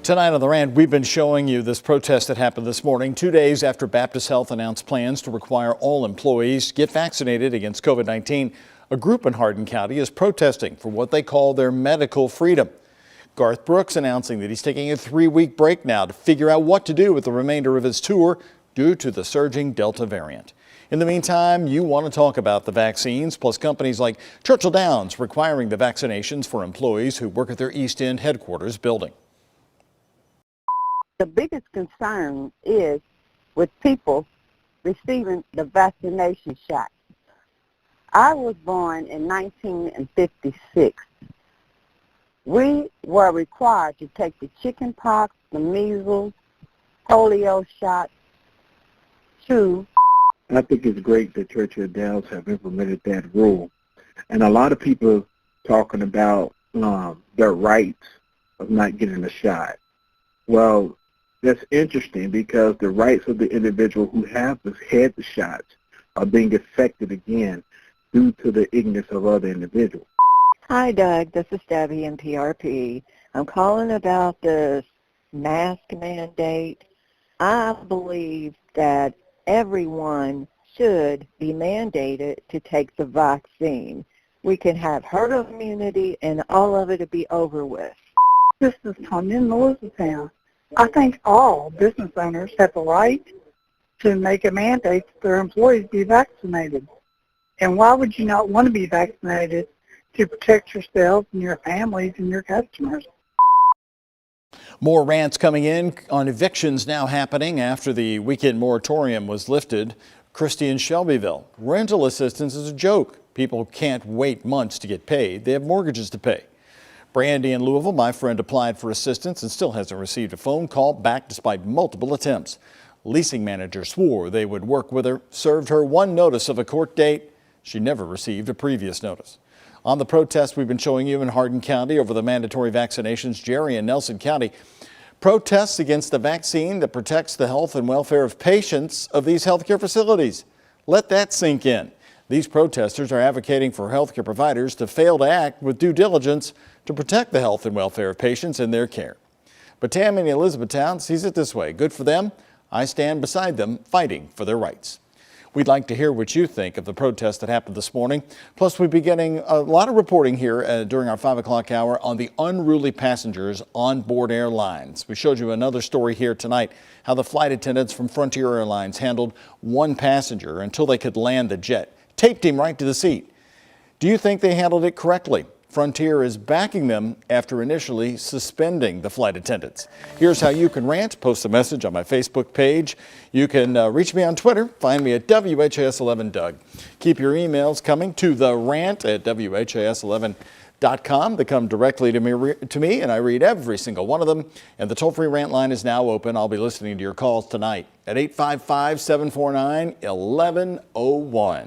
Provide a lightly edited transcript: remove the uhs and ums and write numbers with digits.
Tonight on The Rant, we've been showing you this protest that happened this morning, 2 days after Baptist Health announced plans to require all employees get vaccinated against COVID-19. A group in Hardin County is protesting for what they call their medical freedom. Garth Brooks announcing that he's taking a 3-week break now to figure out what to do with the remainder of his tour due to the surging Delta variant. In the meantime, you want to talk about the vaccines, plus companies like Churchill Downs requiring the vaccinations for employees who work at their East End headquarters building. The biggest concern is with people receiving the vaccination shot. I was born in 1956. We were required to take the chicken pox, the measles, polio shots, too. I think it's great that Churchill Downs have implemented that rule. And a lot of people talking about their rights of not getting a shot. Well, that's interesting because the rights of the individual who have had the shots are being affected again due to the ignorance of other individuals. Hi, Doug. This is Debbie in PRP. I'm calling about this mask mandate. I believe that everyone should be mandated to take the vaccine. We can have herd immunity and all of it to be over with. This is Tanya in Elizabethtown. I think all business owners have the right to make a mandate that their employees be vaccinated. And why would you not want to be vaccinated? To protect yourselves and your families and your customers. More rants coming in on evictions now happening after the weekend moratorium was lifted. Christy in Shelbyville. Rental assistance is a joke. People can't wait months to get paid. They have mortgages to pay. Brandy in Louisville, my friend applied for assistance and still hasn't received a phone call back despite multiple attempts. Leasing manager swore they would work with her, served her one notice of a court date. She never received a previous notice. On the protest we've been showing you in Hardin County over the mandatory vaccinations, Jerry in Nelson County. Protests against the vaccine that protects the health and welfare of patients of these healthcare facilities. Let that sink in. These protesters are advocating for healthcare providers to fail to act with due diligence to protect the health and welfare of patients and their care. But Tammy in Elizabethtown sees it this way. Good for them. I stand beside them fighting for their rights. We'd like to hear what you think of the protest that happened this morning. Plus, we'll be getting a lot of reporting here during our 5 o'clock hour on the unruly passengers on board airlines. We showed you another story here tonight, how the flight attendants from Frontier Airlines handled one passenger until they could land the jet, taped him right to the seat. Do you think they handled it correctly? Frontier is backing them after initially suspending the flight attendants. Here's how you can rant. Post a message on my Facebook page. You can reach me on Twitter. Find me at WHAS11Doug. Keep your emails coming to the rant at WHAS11.com. They come directly to me, and I read every single one of them. And the toll-free rant line is now open. I'll be listening to your calls tonight at 855-749-1101.